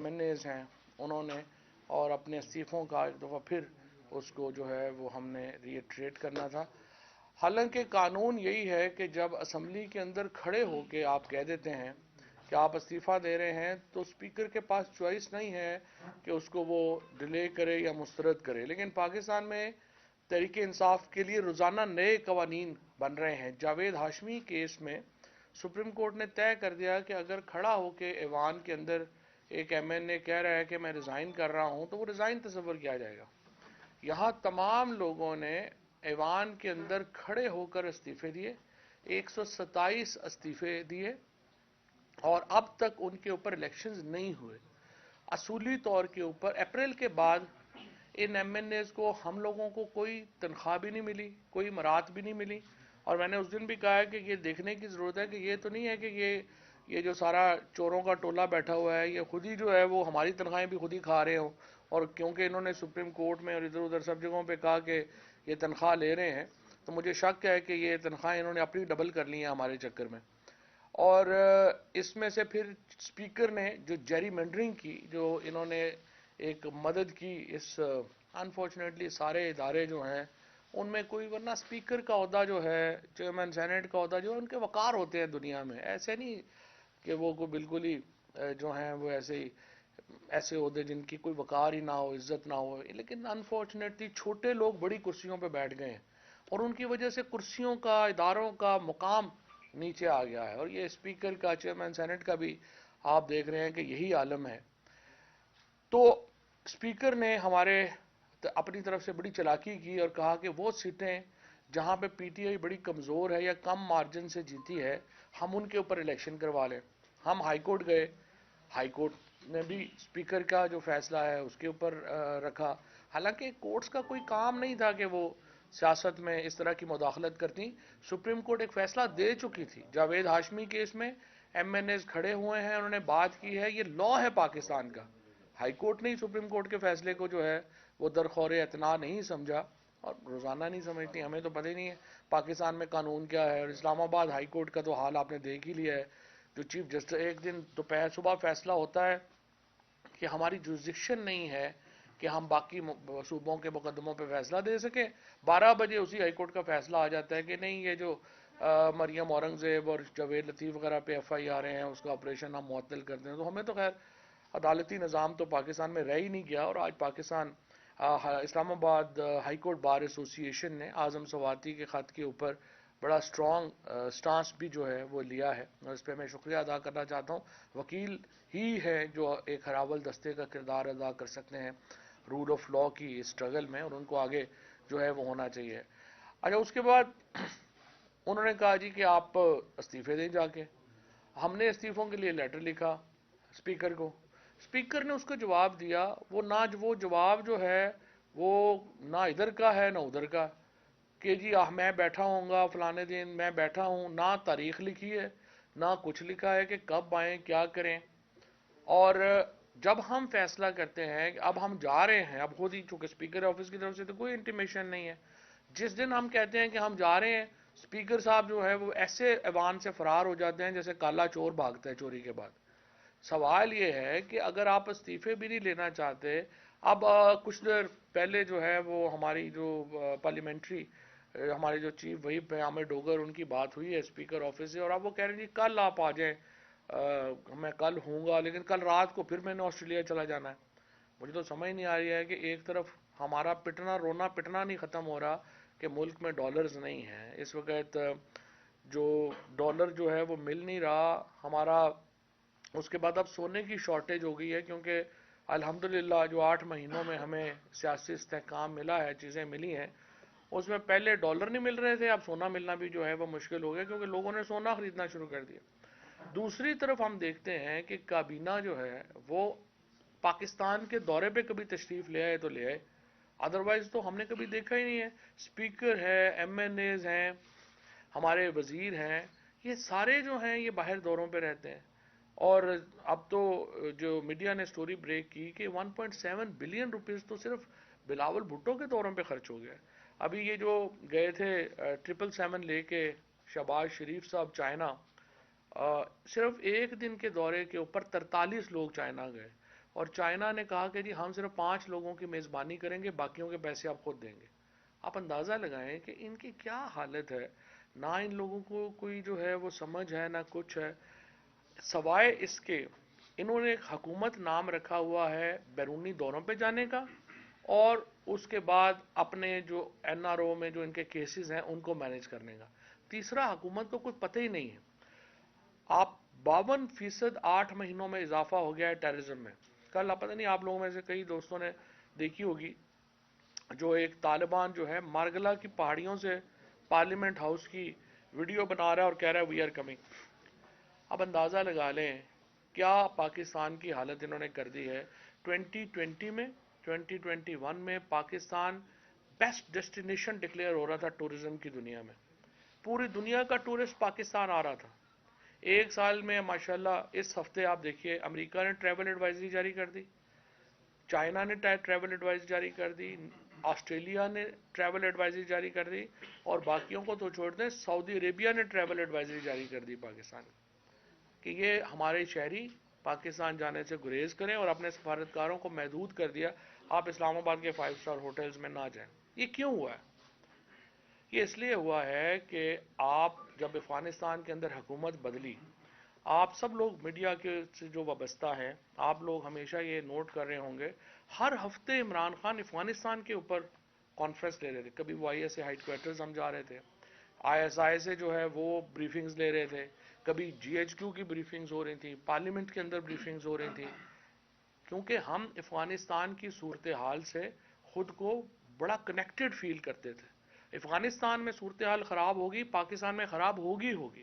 MNAs ہیں انہوں نے، اور اپنے استعفوں کا ایک دفعہ پھر اس کو جو ہے وہ ہم نے ریٹریٹ کرنا تھا۔ حالانکہ قانون یہی ہے کہ جب اسمبلی کے اندر کھڑے ہو کے آپ کہہ دیتے ہیں کہ آپ استعفیٰ دے رہے ہیں تو اسپیکر کے پاس چوائس نہیں ہے کہ اس کو وہ ڈیلے کرے یا مسترد کرے، لیکن پاکستان میں تحریک انصاف کے لیے روزانہ نئے قوانین بن رہے ہیں۔ جاوید ہاشمی کیس میں سپریم کورٹ نے طے کر دیا کہ اگر کھڑا ہو کے ایوان کے اندر ایک MNA کہہ رہا ہے کہ میں ریزائن کر رہا ہوں تو وہ ریزائن تصور کیا جائے گا۔ یہاں تمام لوگوں نے ایوان کے اندر کھڑے ہو کر استعفے دیے، 127 استعفے دیے، اور اب تک ان کے اوپر الیکشنز نہیں ہوئے۔ اصولی طور کے اوپر اپریل کے بعد ان MNAs کو ہم لوگوں کو کوئی تنخواہ بھی نہیں ملی، کوئی مراد بھی نہیں ملی، اور میں نے اس دن بھی کہا ہے کہ یہ دیکھنے کی ضرورت ہے کہ یہ تو نہیں ہے کہ یہ جو سارا چوروں کا ٹولہ بیٹھا ہوا ہے یہ خود ہی جو ہے وہ ہماری تنخواہیں بھی خود ہی کھا رہے ہوں، اور کیونکہ انہوں نے سپریم کورٹ میں اور ادھر ادھر سب جگہوں پہ کہا کہ یہ تنخواہ لے رہے ہیں، تو مجھے شک ہے کہ یہ تنخواہیں انہوں نے اپنی ڈبل کر لی ہیں ہمارے چکر میں۔ اور اس میں سے پھر اسپیکر نے جو جیری مینڈرنگ کی، جو انہوں نے ایک مدد کی، اس انفارچونیٹلی سارے ادارے جو ہیں ان میں کوئی، ورنہ اسپیکر کا عہدہ جو ہے، چیئرمین سینٹ کا عہدہ جو ہے، ان کے وقار ہوتے ہیں دنیا میں، ایسے نہیں کہ وہ کوئی بالکل ہی جو ہیں وہ ایسے عہدے جن کی کوئی وقار ہی نہ ہو، عزت نہ ہو، لیکن انفارچونیٹلی چھوٹے لوگ بڑی کرسیوں پہ بیٹھ گئے ہیں اور ان کی وجہ سے کرسیوں کا، اداروں کا مقام نیچے آ گیا ہے، اور یہ اسپیکر کا، چیئرمین سینٹ کا بھی آپ دیکھ رہے ہیں کہ یہی عالم ہے۔ تو اسپیکر نے ہمارے اپنی طرف سے بڑی چلاکی کی اور کہا کہ وہ سیٹیں جہاں پہ PTI بڑی کمزور ہے یا کم مارجن سے جیتی ہے ہم ان کے اوپر الیکشن کروا لیں۔ ہم ہائی کورٹ گئے، ہائی کورٹ نے بھی اسپیکر کا جو فیصلہ ہے اس کے اوپر رکھا، حالانکہ کورٹس کا کوئی کام نہیں تھا کہ وہ سیاست میں اس طرح کی مداخلت کرتی۔ سپریم کورٹ ایک فیصلہ دے چکی تھی جاوید ہاشمی کیس میں، MNAs کھڑے ہوئے ہیں، انہوں نے بات کی ہے، یہ لا ہے پاکستان کا۔ ہائی کورٹ نے سپریم کورٹ کے فیصلے کو جو ہے وہ درخور اعتنا نہیں سمجھا، اور روزانہ نہیں سمجھتی، ہمیں تو پتہ ہی نہیں ہے پاکستان میں قانون کیا ہے، اور اسلام آباد ہائی کورٹ کا تو حال آپ نے دیکھ ہی لیا ہے۔ جو چیف جسٹس ایک دن دوپہر صبح فیصلہ ہوتا ہے کہ ہماری جورسڈکشن نہیں ہے کہ ہم باقی صوبوں کے مقدموں پہ فیصلہ دے سکیں، 12 بجے اسی ہائی کورٹ کا فیصلہ آ جاتا ہے کہ نہیں، یہ جو مریم اورنگزیب اور جاوید لطیف وغیرہ پہ FIR ہیں اس کا آپریشن ہم معطل کرتے ہیں۔ تو ہمیں تو خیر عدالتی نظام تو پاکستان میں رہ ہی نہیں گیا، اور آج پاکستان اسلام آباد ہائی کورٹ بار ایسوسی ایشن نے اعظم سواتی کے خط کے اوپر بڑا اسٹرانگ سٹانس بھی جو ہے وہ لیا ہے، اور اس پہ میں شکریہ ادا کرنا چاہتا ہوں۔ وکیل ہی ہے جو ایک ہراول دستے کا کردار ادا کر سکتے ہیں رول آف لا کی اسٹرگل میں، اور ان کو آگے جو ہے وہ ہونا چاہیے۔ اچھا، اس کے بعد انہوں نے کہا جی کہ آپ استعفے دیں جا کے۔ ہم نے استعفوں کے لیے لیٹر لکھا اسپیکر کو، اسپیکر نے اس کو جواب دیا، وہ جواب جو ہے وہ نہ ادھر کا ہے نہ ادھر کا، کہ جی میں بیٹھا ہوں گا فلانے دن، میں بیٹھا ہوں، نہ تاریخ لکھی ہے نہ کچھ لکھا ہے کہ کب آئیں کیا کریں۔ اور جب ہم فیصلہ کرتے ہیں کہ اب ہم جا رہے ہیں، اب خود ہی چونکہ اسپیکر آفس کی طرف سے تو کوئی انٹیمیشن نہیں ہے، جس دن ہم کہتے ہیں کہ ہم جا رہے ہیں، اسپیکر صاحب جو ہے وہ ایسے ایوان سے فرار ہو جاتے ہیں جیسے کالا چور بھاگتا ہے چوری کے بعد۔ سوال یہ ہے کہ اگر آپ استعفے بھی نہیں لینا چاہتے، اب کچھ دیر پہلے جو ہے وہ ہماری جو پارلیمنٹری ہمارے جو چیف وہیپ ہیں عامر ڈوگر، ان کی بات ہوئی ہے اسپیکر آفس سے، اور اب وہ کہہ رہے ہیں جی کل آپ آ جائیں، میں کل ہوں گا، لیکن کل رات کو پھر میں نے آسٹریلیا چلا جانا ہے۔ مجھے تو سمجھ نہیں آ رہی ہے کہ ایک طرف ہمارا رونا پٹنا نہیں ختم ہو رہا کہ ملک میں ڈالرز نہیں ہیں اس وقت، جو ڈالر جو ہے وہ مل نہیں رہا ہمارا۔ اس کے بعد اب سونے کی شارٹیج ہو گئی ہے، کیونکہ الحمدللہ جو 8 مہینوں میں ہمیں سیاسی استحکام ملا ہے، چیزیں ملی ہیں، اس میں پہلے ڈالر نہیں مل رہے تھے، اب سونا ملنا بھی جو ہے وہ مشکل ہو گیا کیونکہ لوگوں نے سونا خریدنا شروع کر دیا۔ دوسری طرف ہم دیکھتے ہیں کہ کابینہ جو ہے وہ پاکستان کے دورے پہ کبھی تشریف لے آئے تو لے آئے، ادروائز تو ہم نے کبھی دیکھا ہی نہیں ہے۔ اسپیکر ہے، MNAs ہیں، ہمارے وزیر ہیں، یہ سارے جو ہیں یہ باہر دوروں پہ رہتے ہیں، اور اب تو جو میڈیا نے سٹوری بریک کی کہ 1.7 بلین روپیز تو صرف بلاول بھٹو کے دوروں پہ خرچ ہو گیا۔ ابھی یہ جو گئے تھے 777 لے کے شہباز شریف صاحب چائنا، صرف ایک دن کے دورے کے اوپر 43 لوگ چائنا گئے، اور چائنا نے کہا کہ جی ہم صرف 5 لوگوں کی میزبانی کریں گے، باقیوں کے پیسے آپ خود دیں گے۔ آپ اندازہ لگائیں کہ ان کی کیا حالت ہے، نہ ان لوگوں کو کوئی جو ہے وہ سمجھ ہے نہ کچھ ہے، سوائے اس کے انہوں نے ایک حکومت نام رکھا ہوا ہے بیرونی دوروں پہ جانے کا، اور اس کے بعد اپنے جو این آر او میں جو ان کے کیسز ہیں ان کو مینیج کرنے کا۔ تیسرا، حکومت کو کچھ پتہ ہی نہیں ہے۔ آپ 52% 8 مہینوں میں اضافہ ہو گیا ہے ٹیررزم میں۔ کل پتہ نہیں آپ لوگوں میں سے کئی دوستوں نے دیکھی ہوگی، جو ایک طالبان جو ہے مارگلا کی پہاڑیوں سے پارلیمنٹ ہاؤس کی ویڈیو بنا رہا ہے اور کہہ رہا ہے وی آر کمنگ۔ اب اندازہ لگا لیں کیا پاکستان کی حالت انہوں نے کر دی ہے۔ 2020 میں 2021 میں پاکستان بیسٹ ڈیسٹینیشن ڈکلیئر ہو رہا تھا ٹورزم کی دنیا میں، پوری دنیا کا ٹورسٹ پاکستان آ رہا تھا۔ ایک سال میں ماشاءاللہ اس ہفتے آپ دیکھیے امریکہ نے ٹریول ایڈوائزری جاری کر دی، چائنا نے ٹریول ایڈوائزری جاری کر دی، آسٹریلیا نے ٹریول ایڈوائزری جاری کر دی، اور باقیوں کو تو چھوڑ دیں، سعودی عربیہ نے ٹریول ایڈوائزری جاری کر دی پاکستان کہ یہ ہمارے شہری پاکستان جانے سے گریز کریں، اور اپنے سفارتکاروں کو محدود کر دیا، آپ اسلام آباد کے 5 اسٹار ہوٹلز میں نہ جائیں۔ یہ کیوں ہوا ہے؟ یہ اس لیے ہوا ہے کہ آپ جب افغانستان کے اندر حکومت بدلی، آپ سب لوگ میڈیا کے سے جو وابستہ ہیں، آپ لوگ ہمیشہ یہ نوٹ کر رہے ہوں گے، ہر ہفتے عمران خان افغانستان کے اوپر کانفرنس لے رہے تھے۔ کبھی وہ I S A headquarters ہم جا رہے تھے، آئی ایس آئی سے جو ہے وہ بریفنگز لے رہے تھے، کبھی جی ایچ کیو کی بریفنگز ہو رہی تھیں، پارلیمنٹ کے اندر بریفنگز ہو رہی تھیں، کیونکہ ہم افغانستان کی صورتحال سے خود کو بڑا کنیکٹڈ فیل کرتے تھے۔ افغانستان میں صورتحال خراب ہوگی، پاکستان میں خراب ہوگی ہوگی،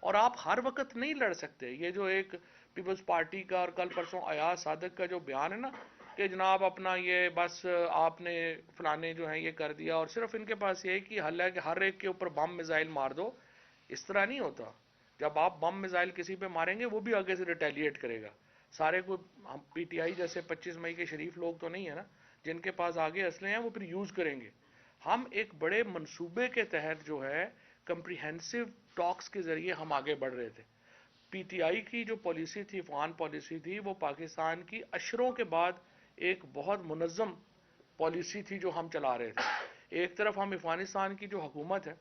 اور آپ ہر وقت نہیں لڑ سکتے۔ یہ جو ایک پیپلز پارٹی کا اور کل پرسوں ایاز صادق کا جو بیان ہے نا کہ جناب اپنا یہ بس آپ نے فلانے جو ہیں یہ کر دیا، اور صرف ان کے پاس یہ کہ حل ہے کہ ہر ایک کے اوپر بم میزائل مار دو، اس طرح نہیں ہوتا۔ جب آپ بم میزائل کسی پہ ماریں گے وہ بھی آگے سے ریٹیلیٹ کرے گا۔ سارے کو ہم پی ٹی آئی جیسے 25 مئی کے شریف لوگ تو نہیں ہے نا جن کے پاس آگے اسلحے ہیں، وہ پھر یوز کریں گے۔ ہم ایک بڑے منصوبے کے تحت جو ہے کمپریہنسو ٹاکس کے ذریعے ہم آگے بڑھ رہے تھے۔ پی ٹی آئی کی جو پالیسی تھی، افغان پالیسی تھی، وہ پاکستان کی اشروں کے بعد ایک بہت منظم پالیسی تھی جو ہم چلا رہے تھے۔ ایک طرف ہم افغانستان کی جو حکومت ہے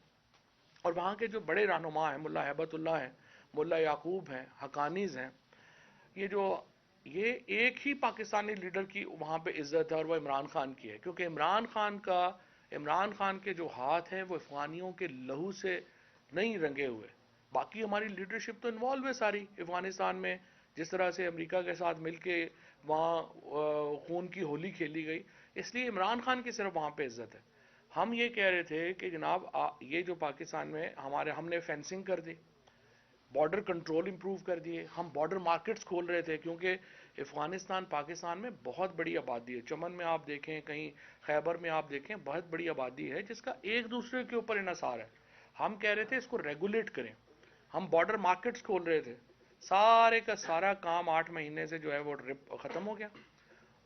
اور وہاں کے جو بڑے رہنما ہیں، ملا ہیبت اللہ ہیں، ملا یعقوب ہیں، حقانیز ہیں، یہ ایک ہی پاکستانی لیڈر کی وہاں پہ عزت ہے اور وہ عمران خان کی ہے، کیونکہ عمران خان کے جو ہاتھ ہیں وہ افغانیوں کے لہو سے نہیں رنگے ہوئے۔ باقی ہماری لیڈرشپ تو انوالو ہے ساری افغانستان میں، جس طرح سے امریکہ کے ساتھ مل کے وہاں خون کی ہولی کھیلی گئی، اس لیے عمران خان کی صرف وہاں پہ عزت ہے۔ ہم یہ کہہ رہے تھے کہ جناب یہ جو پاکستان میں ہم نے فینسنگ کر دی، بارڈر کنٹرول امپروو کر دیے، ہم بارڈر مارکیٹس کھول رہے تھے، کیونکہ افغانستان پاکستان میں بہت بڑی آبادی ہے۔ چمن میں آپ دیکھیں، کہیں خیبر میں آپ دیکھیں، بہت بڑی آبادی ہے جس کا ایک دوسرے کے اوپر انحصار ہے۔ ہم کہہ رہے تھے اس کو ریگولیٹ کریں، ہم بارڈر مارکیٹس کھول رہے تھے، سارے کا سارا کام 8 مہینے سے جو ہے وہ ختم ہو گیا۔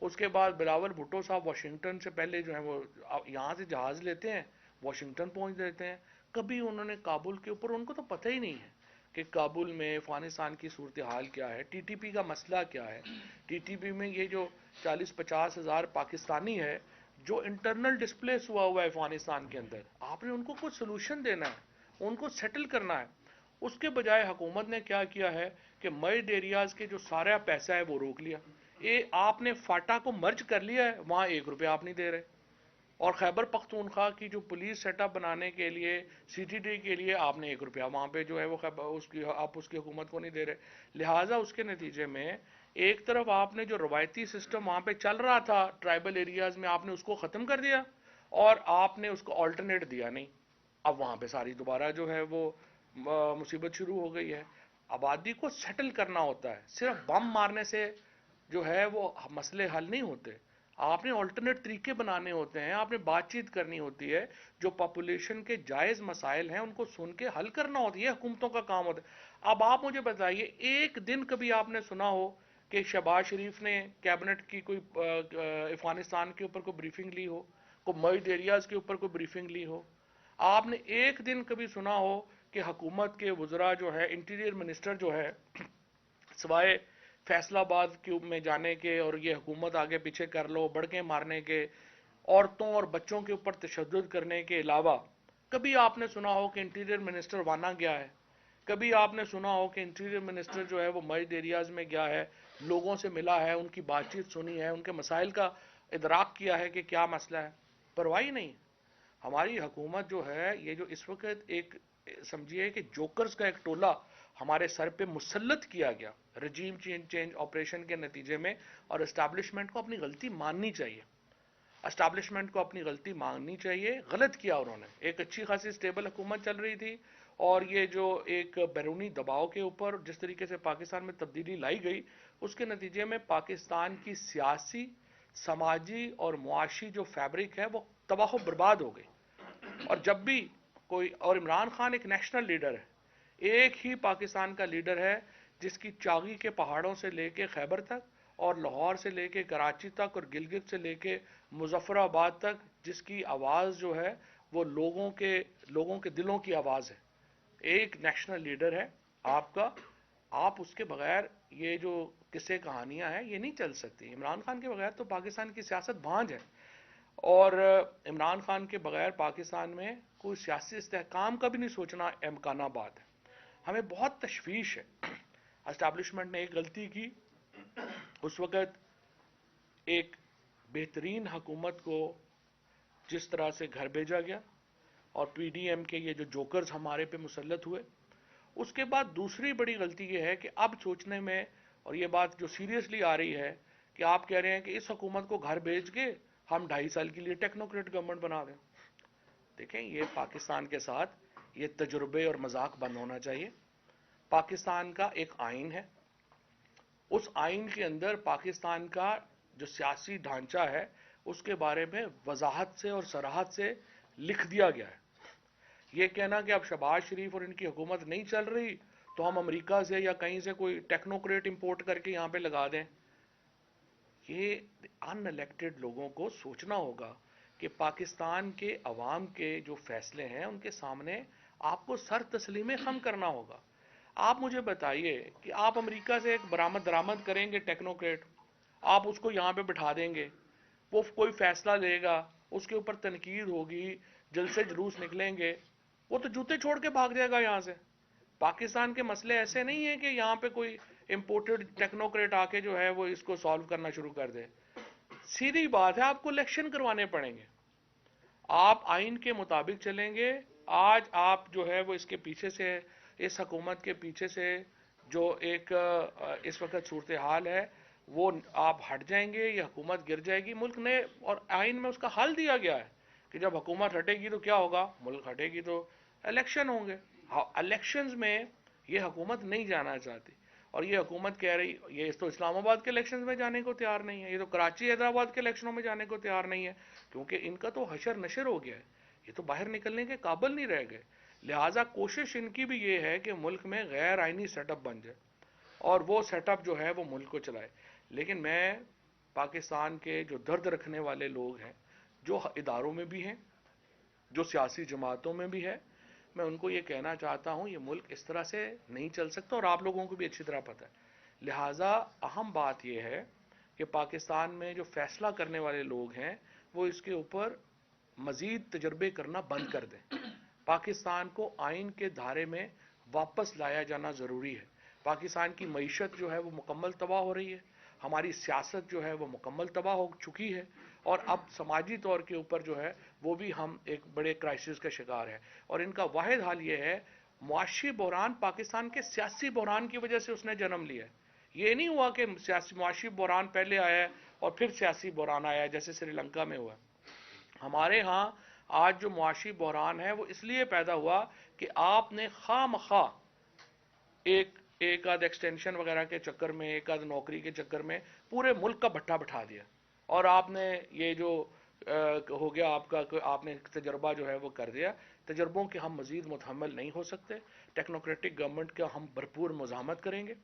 اس کے بعد بلاول بھٹو صاحب واشنگٹن سے پہلے جو ہے وہ یہاں سے جہاز لیتے ہیں، واشنگٹن پہنچ دیتے ہیں، کبھی انہوں نے کابل کے اوپر، ان کو تو پتہ ہی نہیں ہے کہ کابل میں افغانستان کی صورتحال کیا ہے، ٹی ٹی پی کا مسئلہ کیا ہے۔ ٹی ٹی پی میں یہ جو 40-50 ہزار پاکستانی ہے جو انٹرنل ڈسپلیس ہوا ہے افغانستان کے اندر، آپ نے ان کو کچھ سلوشن دینا ہے، ان کو سیٹل کرنا ہے۔ اس کے بجائے حکومت نے کیا کیا ہے کہ مرجڈ ایریاز کے جو سارا پیسہ ہے وہ روک لیا۔ آپ نے فاٹا کو مرج کر لیا ہے، وہاں 1 روپیہ آپ نہیں دے رہے، اور خیبر پختونخوا کی جو پولیس سیٹ اپ بنانے کے لیے سی ٹی ڈی کے لیے آپ نے 1 روپیہ وہاں پہ جو ہے وہ آپ اس کی حکومت کو نہیں دے رہے۔ لہٰذا اس کے نتیجے میں ایک طرف آپ نے جو روایتی سسٹم وہاں پہ چل رہا تھا ٹرائبل ایریاز میں، آپ نے اس کو ختم کر دیا، اور آپ نے اس کو آلٹرنیٹ دیا نہیں۔ اب وہاں پہ ساری دوبارہ جو ہے وہ مصیبت شروع ہو گئی ہے۔ آبادی کو سیٹل کرنا ہوتا ہے، صرف بم مارنے سے جو ہے وہ مسئلے حل نہیں ہوتے۔ آپ نے آلٹرنیٹ طریقے بنانے ہوتے ہیں، آپ نے بات چیت کرنی ہوتی ہے، جو پاپولیشن کے جائز مسائل ہیں ان کو سن کے حل کرنا ہوتا ہے، یہ حکومتوں کا کام ہوتا ہے۔ اب آپ مجھے بتائیے، ایک دن کبھی آپ نے سنا ہو کہ شہباز شریف نے کیبنٹ کی کوئی افغانستان کے اوپر کوئی بریفنگ لی ہو، کوئی مرجڈ ایریاز کے اوپر کوئی بریفنگ لی ہو؟ آپ نے ایک دن کبھی سنا ہو کہ حکومت کے وزراء جو ہے، انٹیریئر منسٹر جو ہے، سوائے فیصلہ آباد میں جانے کے اور یہ حکومت آگے پیچھے کر لو، بڑکیں مارنے کے، عورتوں اور بچوں کے اوپر تشدد کرنے کے علاوہ کبھی آپ نے سنا ہو کہ انٹیریئر منسٹر وانا گیا ہے؟ کبھی آپ نے سنا ہو کہ انٹیریئر منسٹر جو ہے وہ مرج ایریاز میں گیا ہے، لوگوں سے ملا ہے، ان کی بات چیت سنی ہے، ان کے مسائل کا ادراک کیا ہے کہ کیا مسئلہ ہے؟ پرواہ نہیں۔ ہماری حکومت جو ہے، یہ جو اس وقت ایک سمجھیے کہ جوکرز کا ایک ٹولہ ہمارے سر پہ مسلط کیا گیا رجیم چینج آپریشن کے نتیجے میں، اور اسٹیبلشمنٹ کو اپنی غلطی ماننی چاہیے، اسٹیبلشمنٹ کو اپنی غلطی ماننی چاہیے۔ غلط کیا انہوں نے، ایک اچھی خاصی سٹیبل حکومت چل رہی تھی، اور یہ جو ایک بیرونی دباؤ کے اوپر جس طریقے سے پاکستان میں تبدیلی لائی گئی، اس کے نتیجے میں پاکستان کی سیاسی، سماجی اور معاشی جو فیبرک ہے وہ تباہ و برباد ہو گئی۔ اور جب بھی کوئی، اور عمران خان ایک نیشنل لیڈر ہے، ایک ہی پاکستان کا لیڈر ہے جس کی چاغی کے پہاڑوں سے لے کے خیبر تک، اور لاہور سے لے کے کراچی تک، اور گلگت سے لے کے مظفر آباد تک، جس کی آواز جو ہے وہ لوگوں کے دلوں کی آواز ہے۔ ایک نیشنل لیڈر ہے آپ کا، آپ اس کے بغیر یہ جو قصے کہانیاں ہیں یہ نہیں چل سکتی۔ عمران خان کے بغیر تو پاکستان کی سیاست بھانج ہے، اور عمران خان کے بغیر پاکستان میں کوئی سیاسی استحکام کا بھی نہیں سوچنا امکان آباد ہے۔ ہمیں بہت تشویش ہے۔ اسٹیبلشمنٹ نے ایک غلطی کی، اس وقت ایک بہترین حکومت کو جس طرح سے گھر بھیجا گیا، اور پی ڈی ایم کے یہ جو جوکرز ہمارے پہ مسلط ہوئے، اس کے بعد دوسری بڑی غلطی یہ ہے کہ اب سوچنے میں، اور یہ بات جو سیریسلی آ رہی ہے کہ آپ کہہ رہے ہیں کہ اس حکومت کو گھر بھیج کے ہم 2.5 سال کے لیے ٹیکنوکریٹ گورنمنٹ بنا دیں۔ دیکھیں، یہ پاکستان کے ساتھ یہ تجربے اور مذاق بند ہونا چاہیے۔ پاکستان کا ایک آئین ہے، اس آئین کے اندر پاکستان کا جو سیاسی ڈھانچہ ہے اس کے بارے میں وضاحت سے اور صراحت سے لکھ دیا گیا ہے۔ یہ کہنا کہ اب شہباز شریف اور ان کی حکومت نہیں چل رہی تو ہم امریکہ سے یا کہیں سے کوئی ٹیکنوکریٹ امپورٹ کر کے یہاں پہ لگا دیں، یہ ان الیکٹڈ لوگوں کو سوچنا ہوگا کہ پاکستان کے عوام کے جو فیصلے ہیں ان کے سامنے آپ کو سر تسلیم خم کرنا ہوگا۔ آپ مجھے بتائیے کہ آپ امریکہ سے ایک درآمد کریں گے ٹیکنوکریٹ، آپ اس کو یہاں پہ بٹھا دیں گے، وہ کوئی فیصلہ لے گا، اس کے اوپر تنقید ہوگی، جلسے جلوس نکلیں گے، وہ تو جوتے چھوڑ کے بھاگ جائے گا یہاں سے۔ پاکستان کے مسئلے ایسے نہیں ہیں کہ یہاں پہ کوئی امپورٹڈ ٹیکنوکریٹ آ کے جو ہے وہ اس کو سالو کرنا شروع کر دے۔ سیدھی بات ہے، آپ کو الیکشن کروانے پڑیں گے، آپ آئین کے مطابق چلیں گے۔ آج آپ جو ہے وہ اس کے پیچھے سے، اس حکومت کے پیچھے سے جو ایک اس وقت صورتحال ہے وہ آپ ہٹ جائیں گے، یہ حکومت گر جائے گی۔ ملک نے اور آئین میں اس کا حل دیا گیا ہے کہ جب حکومت ہٹے گی تو کیا ہوگا، ملک ہٹے گی تو الیکشن ہوں گے۔ الیکشنز میں یہ حکومت نہیں جانا چاہتی، اور یہ حکومت کہہ رہی، یہ تو اسلام آباد کے الیکشنز میں جانے کو تیار نہیں ہے، یہ تو کراچی حیدرآباد کے الیکشنوں میں جانے کو تیار نہیں ہے، کیونکہ ان کا تو حشر نشر ہو گیا ہے، یہ تو باہر نکلنے کے قابل نہیں رہ گئے۔ لہٰذا کوشش ان کی بھی یہ ہے کہ ملک میں غیر آئینی سیٹ اپ بن جائے، اور وہ سیٹ اپ جو ہے وہ ملک کو چلائے۔ لیکن میں پاکستان کے جو درد رکھنے والے لوگ ہیں، جو اداروں میں بھی ہیں، جو سیاسی جماعتوں میں بھی ہے، میں ان کو یہ کہنا چاہتا ہوں یہ ملک اس طرح سے نہیں چل سکتا، اور آپ لوگوں کو بھی اچھی طرح پتہ ہے۔ لہٰذا اہم بات یہ ہے کہ پاکستان میں جو فیصلہ کرنے والے لوگ ہیں وہ اس کے اوپر مزید تجربے کرنا بند کر دیں۔ پاکستان کو آئین کے دھارے میں واپس لایا جانا ضروری ہے۔ پاکستان کی معیشت جو ہے وہ مکمل تباہ ہو رہی ہے، ہماری سیاست جو ہے وہ مکمل تباہ ہو چکی ہے، اور اب سماجی طور کے اوپر جو ہے وہ بھی ہم ایک بڑے کرائسس کا شکار ہے، اور ان کا واحد حل یہ ہے، معاشی بحران پاکستان کے سیاسی بحران کی وجہ سے اس نے جنم لیا ہے۔ یہ نہیں ہوا کہ معاشی بحران پہلے آیا ہے اور پھر سیاسی بحران آیا ہے جیسے سری لنکا میں ہوا۔ ہمارے ہاں آج جو معاشی بحران ہے وہ اس لیے پیدا ہوا کہ آپ نے خواہ مخواہ ایک آدھ ایکسٹینشن وغیرہ کے چکر میں، ایک آدھ نوکری کے چکر میں پورے ملک کا بھٹا بٹھا دیا، اور آپ نے یہ جو ہو گیا آپ کا، آپ نے تجربہ جو ہے وہ کر دیا۔ تجربوں کے ہم مزید متحمل نہیں ہو سکتے۔ ٹیکنوکریٹک گورنمنٹ کا ہم بھرپور مزاحمت کریں گے،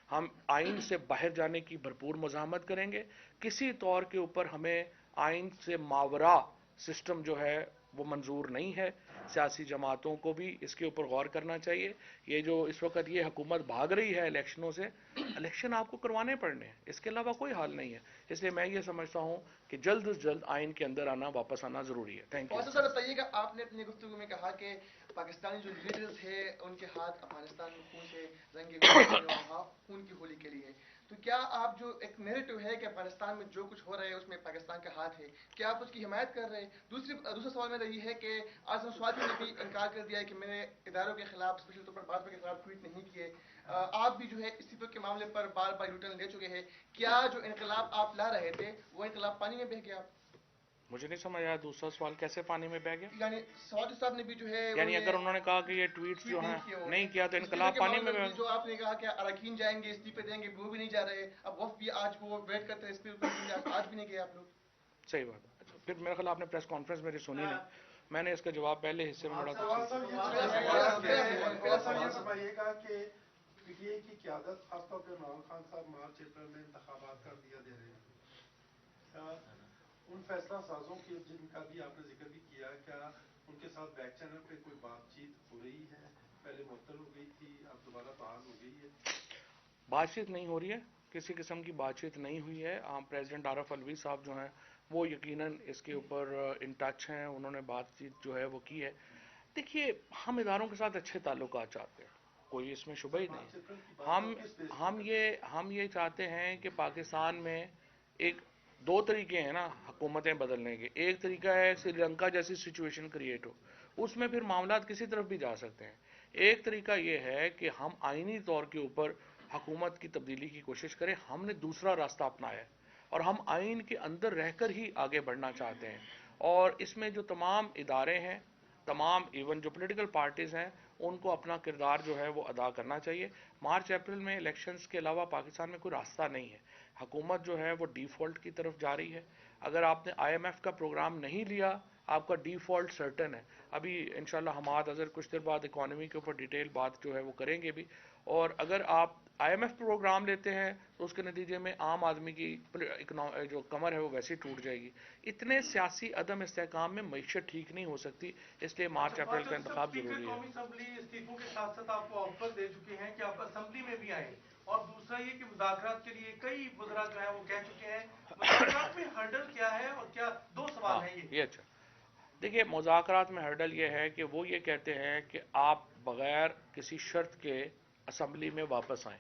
ہم آئین سے باہر جانے کی بھرپور مزاحمت کریں گے۔ کسی طور کے اوپر ہمیں آئین سے ماورا سسٹم جو ہے وہ منظور نہیں ہے۔ سیاسی جماعتوں کو بھی اس کے اوپر غور کرنا چاہیے. یہ جو اس وقت یہ حکومت بھاگ رہی ہے الیکشنوں سے، الیکشن آپ کو کروانے پڑنے ہیں، اس کے علاوہ کوئی حال نہیں ہے. اس لیے میں یہ سمجھتا ہوں کہ جلد از جلد آئین کے اندر آنا، واپس آنا ضروری ہے. Thank you. اور سر بتائیے گا، آپ نے اپنی گفتگو میں کہا کہ پاکستانی جو لیڈرز ہیں ان کے ہاتھ افغانستان میں خون سے رنگے ہوئے ہیں اور خون کی ہولی کے لیے، تو کیا آپ جو ایک نیریٹو ہے کہ افغانستان میں جو کچھ ہو رہا ہے اس میں پاکستان کا ہاتھ ہے، کیا آپ اس کی حمایت کر رہے ہیں؟ دوسرا سوال میرا یہ ہے کہ آزم سوادی نے بھی انکار کر دیا ہے کہ میں نے اداروں کے خلاف اسپیشل طور پر بھاجپا کے خلاف ٹویٹ نہیں کیے. آپ بھی جو ہے استعفے کے معاملے پر بار بار یوٹرن لے چکے ہیں، کیا جو انقلاب آپ لا رہے تھے وہ انقلاب پانی میں بہہ گیا؟ مجھے نہیں سمجھ آیا دوسرا سوال کیسے پانی میں بہ گیا. یعنی سوادی صاحب نے بھی جو ہے یعنی اگر انہوں نے کہا کہ یہ ٹویٹس جو ہیں نہیں کیا تو انقلاب پانی میں بہ گیا. جو آپ نے کہا کہ اراکین جائیں گے استعفے دیں گے، وہ بھی نہیں جا رہے. اب وفد بھی آج وہ ویٹ کرتے ہیں اسپیکر، آج بھی نہیں گئے آپ لوگ. صحیح بات ہے. اچھا، پھر میرے خیال آپ نے پریس کانفرنس میری سنی نہیں. میں نے اس کا جواب پہلے حصے میں بڑا گا کہ پی ٹی آئی کی قیادت خاص طور پہ عمران خان صاحب مارچ اپریل میں انتخابات کا عطیہ دے رہے ہیں. ان فیصلہ سازوں کی جن کا بھی آپ نے ذکر بھی کیا، کیا ان کے ساتھ بیک چینل پہ کوئی بات چیت ہو رہی ہے؟ پہلے معطل ہو گئی تھی، اب دوبارہ بحال ہو گئی ہے. بات چیت نہیں ہو رہی ہے، کسی قسم کی بات چیت نہیں ہوئی ہے. پریزیڈنٹ عارف الوی صاحب جو ہیں وہ یقیناً اس کے اوپر ان ٹچ ہیں، انہوں نے بات چیت جو ہے وہ کی ہے. دیکھیے، ہم اداروں کے ساتھ اچھے تعلقات چاہتے ہیں، کوئی اس میں شبہ ہی نہیں. ہم یہ چاہتے ہیں کہ پاکستان میں ایک دو طریقے ہیں نا حکومتیں بدلنے کے. ایک طریقہ ہے سری لنکا جیسی سچویشن کریٹ ہو، اس میں پھر معاملات کسی طرف بھی جا سکتے ہیں. ایک طریقہ یہ ہے کہ ہم آئینی طور کے اوپر حکومت کی تبدیلی کی کوشش کریں. ہم نے دوسرا راستہ اپنایا ہے اور ہم آئین کے اندر رہ کر ہی آگے بڑھنا چاہتے ہیں. اور اس میں جو تمام ادارے ہیں، تمام ایون جو پولیٹیکل پارٹیز ہیں، ان کو اپنا کردار جو ہے وہ ادا کرنا چاہیے. مارچ اپریل میں الیکشنز کے علاوہ پاکستان میں کوئی راستہ نہیں ہے. حکومت جو ہے وہ ڈیفالٹ کی طرف جا رہی ہے. اگر آپ نے آئی ایم ایف کا پروگرام نہیں لیا، آپ کا ڈیفالٹ سرٹن ہے. ابھی انشاءاللہ حماد اظہر کچھ دیر بعد اکانومی کے اوپر ڈیٹیل بات جو ہے وہ کریں گے بھی. اور اگر آپ آئی ایم ایف پروگرام لیتے ہیں تو اس کے نتیجے میں عام آدمی کی جو کمر ہے وہ ویسے ٹوٹ جائے گی. اتنے سیاسی عدم استحکام میں معیشت ٹھیک نہیں ہو سکتی، اس لیے مارچ اپریل کا انتخاب ضروری ہے. قومی اسمبلی استعفوں کے ساتھ ساتھ آپ کو آفر دے چکے ہیں کہ آپ اسمبلی میں بھی آئیں، اور دوسرا یہ کہ مذاکرات کے لیے کئی وزراء جو ہیں وہ کہہ چکے ہیں. مذاکرات میں ہرڈل کیا ہے اور کیا دو سوال ہیں یہ اچھا. دیکھیے، مذاکرات میں ہرڈل یہ ہے کہ وہ یہ کہتے ہیں کہ آپ بغیر کسی شرط کے اسمبلی میں واپس آئیں.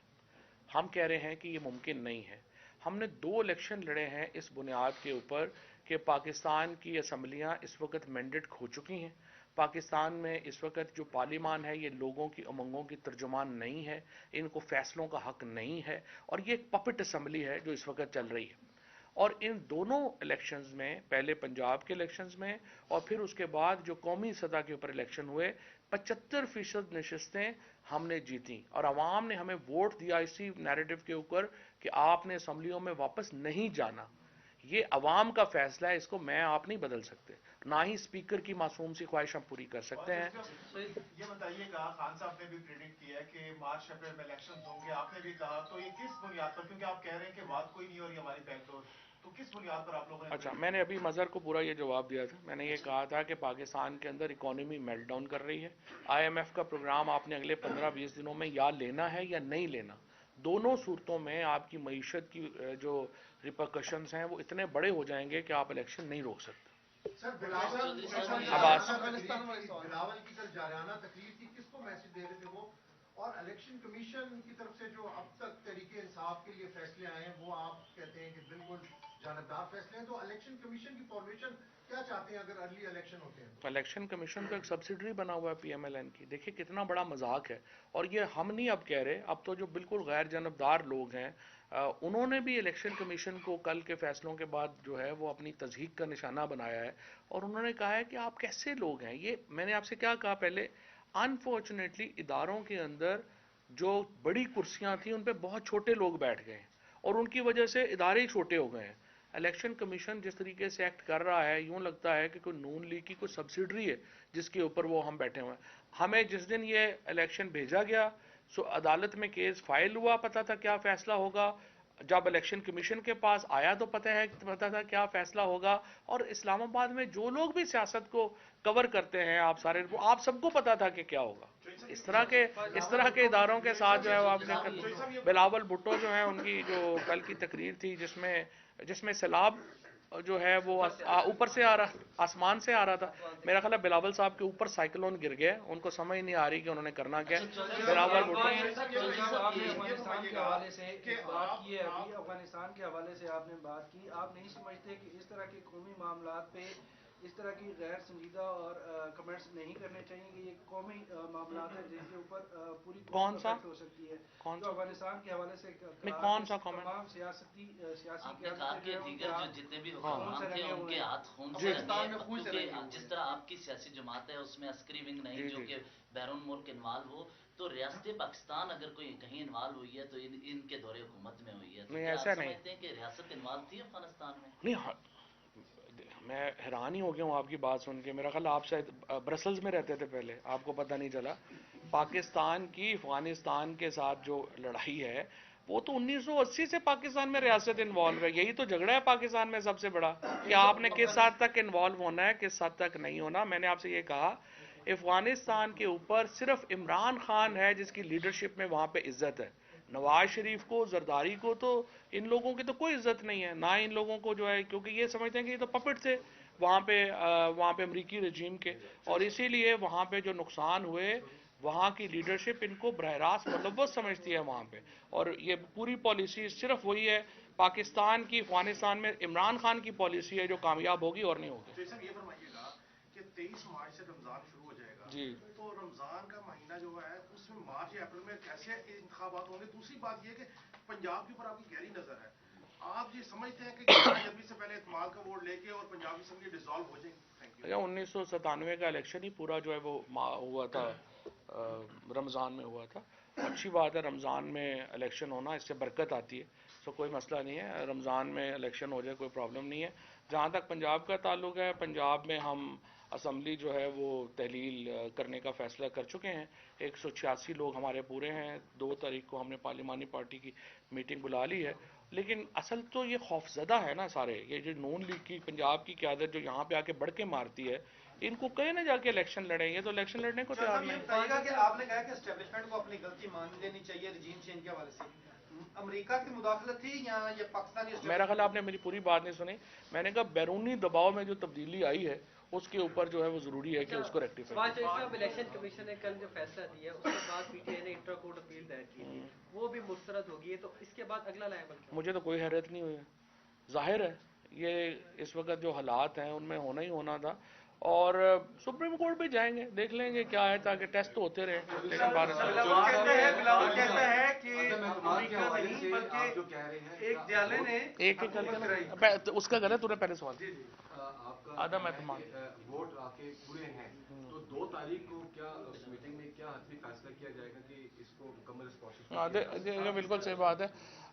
ہم کہہ رہے ہیں کہ یہ ممکن نہیں ہے. ہم نے 2 الیکشن لڑے ہیں اس بنیاد کے اوپر کہ پاکستان کی اسمبلیاں اس وقت مینڈیٹ کھو چکی ہیں. پاکستان میں اس وقت جو پارلیمان ہے یہ لوگوں کی امنگوں کی ترجمان نہیں ہے، ان کو فیصلوں کا حق نہیں ہے، اور یہ ایک پپٹ اسمبلی ہے جو اس وقت چل رہی ہے. اور ان دونوں الیکشنز میں، پہلے پنجاب کے الیکشنز میں اور پھر اس کے بعد جو قومی سطح کے اوپر الیکشن ہوئے، 75% نشستیں ہم نے جیتی. اور عوام نے ہمیں ووٹ دیا اسی نیریٹو کے اوپر کہ آپ نے اسمبلیوں میں واپس نہیں جانا. یہ عوام کا فیصلہ ہے، اس کو میں آپ نہیں بدل سکتے، نہ ہی اسپیکر کی معصوم سی خواہش ہم پوری کر سکتے ہیں. یہ بتائیے گا، خان صاحب نے بھی پریڈکٹ کیا ہے کہ مارچ اپریل میں الیکشنز ہوں گے، آپ نے بھی کہا، تو یہ کس بنیاد پر؟ کیونکہ آپ کہہ رہے ہیں کہ بات کوئی نہیں ہو رہی ہماری بیک ڈور، تو کس بنیاد پر آپ لوگوں نے؟ اچھا، میں نے ابھی مظہر کو پورا یہ جواب دیا تھا. میں نے یہ کہا تھا کہ پاکستان کے اندر اکانومی میلٹ ڈاؤن کر رہی ہے. آئی ایم ایف کا پروگرام آپ نے اگلے 15-20 دنوں میں یا لینا ہے یا نہیں لینا. دونوں صورتوں میں آپ کی معیشت کی جو ریپرکشنز ہیں وہ اتنے بڑے ہو جائیں گے کہ آپ الیکشن نہیں روک سکتے. سر بلاول کی کل جارحانہ تقریر تھی، کس کو میسج دے رہے تھے وہ؟ اور الیکشن کمیشن کی طرف سے جو اب تک تحریک انصاف کے لیے فیصلے آئے ہیں وہ آپ کہتے ہیں کہ بالکل جانبدار فیصلے ہیں. تو الیکشن کمیشن کی فارمیشن کیا چاہتے ہیں اگر ارلی الیکشن ہوتے ہیں؟ الیکشن کمیشن تو ایک سبسیڈری بنا ہوا ہے پی ایم ایل این کی. دیکھیے کتنا بڑا مذاق ہے. اور یہ ہم نہیں اب کہہ رہے، اب تو جو بالکل غیر جانبدار لوگ ہیں انہوں نے بھی الیکشن کمیشن کو کل کے فیصلوں کے بعد جو ہے وہ اپنی تضحیق کا نشانہ بنایا ہے. اور انہوں نے کہا ہے کہ آپ کیسے لوگ ہیں. یہ میں نے آپ سے کیا کہا پہلے، انفارچونیٹلی اداروں کے اندر جو بڑی کرسیاں تھیں ان پہ بہت چھوٹے لوگ بیٹھ گئے ہیں اور ان کی وجہ سے ادارے ہی چھوٹے ہو گئے ہیں. الیکشن کمیشن جس طریقے سے ایکٹ کر رہا ہے، یوں لگتا ہے کہ کوئی نون لیگ کی کوئی سبسیڈری ہے جس کے اوپر وہ ہم بیٹھے ہوئے ہیں. ہمیں جس دن یہ الیکشن بھیجا گیا عدالت میں کیس فائل ہوا، پتا تھا کیا فیصلہ ہوگا. جب الیکشن کمیشن کے پاس آیا تو پتہ تھا کیا فیصلہ ہوگا، اور اسلام آباد میں جو لوگ بھی سیاست کو کور کرتے ہیں آپ سب کو پتا تھا کہ کیا ہوگا۔ اس طرح کے اداروں کے ساتھ جو ہے وہ آپ نے بلاول بھٹو جو ہیں ان کی جو کل کی تقریر تھی جس میں سیلاب جو ہے وہ اوپر سے آسمان سے آ رہا تھا، میرا خیال ہے بلاول صاحب کے اوپر سائیکلون گر گیا، ان کو سمجھ نہیں آ رہی کہ انہوں نے کرنا کیا۔ بلاول بھٹو آپ نے افغانستان کے حوالے سے ایک بات کی ہے، ابھی افغانستان کے حوالے سے آپ نے بات کی، آپ نہیں سمجھتے کہ اس طرح کے قومی معاملات پہ اس طرح کی غیر سنجیدہ اور کمنٹس نہیں کرنے چاہیے کہ یہ قومی معاملات ہیں جن کے اوپر پوری قوم افیکٹ ہو سکتی ہے؟ جو افغانستان کے حوالے سے کون سا کامنٹ؟ تمام سیاسی جتنے بھی حکمران تھے ان کے ہاتھ خون سے رنگے، جس طرح آپ کی سیاسی جماعت ہے اس میں عسکری ونگ نہیں جو کہ بیرون ملک انوالو ہو، تو ریاست پاکستان اگر کوئی کہیں انوالو ہوئی ہے تو ان کے دور حکومت میں ہوئی ہے، تو کیا آپ سمجھتے ہیں کہ ریاست انوالو تھی افغانستان میں؟ نہیں، میں حیران ہی ہو گیا ہوں آپ کی بات سن کے، میرا خیال آپ شاید برسلز میں رہتے تھے پہلے، آپ کو پتہ نہیں چلا۔ پاکستان کی افغانستان کے ساتھ جو لڑائی ہے وہ تو 1980 سے پاکستان میں ریاست انوالو ہے، یہی تو جھگڑا ہے پاکستان میں سب سے بڑا کہ آپ نے کس حد تک انوالو ہونا ہے کس حد تک نہیں ہونا۔ میں نے آپ سے یہ کہا افغانستان کے اوپر صرف عمران خان ہے جس کی لیڈرشپ میں وہاں پہ عزت ہے، نواز شریف کو، زرداری کو تو ان لوگوں کی تو کوئی عزت نہیں ہے، نہ ان لوگوں کو جو ہے، کیونکہ یہ سمجھتے ہیں کہ یہ تو پپٹ تھے وہاں پہ امریکی رجیم کے، اور اسی لیے وہاں پہ جو نقصان ہوئے وہاں کی لیڈرشپ ان کو براہ راست ملوث سمجھتی ہے وہاں پہ، اور یہ پوری پالیسی صرف وہی ہے پاکستان کی افغانستان میں عمران خان کی پالیسی ہے جو کامیاب ہوگی اور نہیں ہوگی۔ جیسا یہ فرمائیے گا کہ 23 مارچ سے رمضان شروع ہو جائے گا، جی تو رمضان کا مہینہ جو ہے اس میں مارچ یا اپریل میں کیسے انتخابات ہوں گے؟ دوسری بات یہ کہ پنجاب کے اوپر آپ کی گہری نظر ہے، آپ یہ سمجھتے ہیں کہ 11 جنوری سے پہلے اعتماد کا ووٹ لے کے اور پنجاب اسمبلی ڈیزالو ہو جائے گی؟ 1997 کا الیکشن ہی پورا جو ہے وہ ہوا تھا رمضان میں ہوا تھا، اچھی بات ہے رمضان میں الیکشن ہونا، اس سے برکت آتی ہے، سو کوئی مسئلہ نہیں ہے، رمضان میں الیکشن ہو جائے کوئی پرابلم نہیں ہے۔ جہاں تک پنجاب کا تعلق ہے، پنجاب میں ہم اسمبلی جو ہے وہ تحلیل کرنے کا فیصلہ کر چکے ہیں، 186 لوگ ہمارے پورے ہیں، 2 تاریخ کو ہم نے پارلیمانی پارٹی کی میٹنگ بلا لی ہے، لیکن اصل تو یہ خوفزدہ ہے نا سارے، یہ جو نون لیگ کی پنجاب کی قیادت جو یہاں پہ آ کے بڑھ کے مارتی ہے، ان کو کہیں نہ جا کے الیکشن لڑیں گے تو الیکشن لڑنے کو تیار نہیں۔ کہ آپ نے کہا کہ اسٹیبلشمنٹ کو اپنی غلطی مان لینی چاہیے رجیم چینج کے حوالے سے، امریکہ کی مداخلت تھی یا یہ پاکستانی؟ میرا خیال آپ نے میری پوری بات نہیں سنی، میں نے کہا بیرونی دباؤ میں جو تبدیلی آئی ہے اس کے اوپر جو ہے وہ ضروری ہے کہ اس کو ریکٹیفائی کریں۔ الیکشن کمیشن نے کل جو فیصلہ دیا اس کے بعد پی ٹی آئی نے انٹرا کورٹ اپیل دائر کی تھی، وہ بھی مسترد ہوگی ہے، تو اس کے بعد اگلا لائبل کیا؟ مجھے تو کوئی حیرت نہیں ہوئی، ظاہر ہے یہ اس وقت جو حالات ہیں ان میں ہونا ہی ہونا تھا، اور سپریم کورٹ بھی جائیں گے، دیکھ لیں گے کیا ہے، تاکہ ٹیسٹ تو ہوتے رہے، لیکن بلاول کہتا ہے کہ امریکہ نہیں بلکہ ایک جالے نے ایک ایک کر کے اس کا غلط، انہیں پہلے سوال عدم اعتماد ووٹ آ کے پورے ہیں، تو 2 تاریخ کو کیا اس میٹنگ میں کیا حتمی فیصلہ کیا جائے گا کہ اس کو مکمل اس پروسیس؟ بالکل صحیح بات ہے،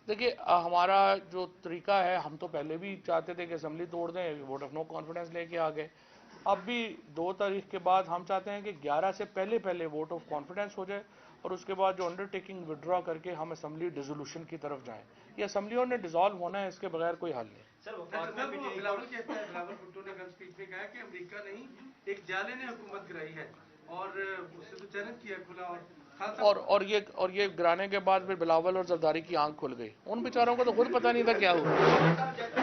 دیکھیے ہمارا جو طریقہ ہے، ہم تو پہلے بھی چاہتے تھے کہ اسمبلی توڑ دیں، ووٹ آف نو کانفیڈنس لے کے آ گئے، اب بھی 2 تاریخ کے بعد ہم چاہتے ہیں کہ 11 سے پہلے ووٹ آف کانفیڈنس ہو جائے، اور اس کے بعد جو انڈر ٹیکنگ وڈرا کر کے ہم اسمبلی ڈیزولوشن کی طرف جائیں، یہ اسمبلیوں نے ڈیزالو ہونا ہے، اس کے بغیر کوئی حل نہیں۔ بلاول کہتا ہے، بلاول بھٹو نے کل اسپیچ میں کہا کہ امریکہ نہیں ایک جالے نے حکومت کرائی ہے، اور اس سے تو چیلنج کیا کھلا، اور یہ گرانے کے بعد پھر بلاول اور زرداری کی آنکھ کھل گئی، ان بیچاروں کو تو خود پتہ نہیں تھا کیا ہوا۔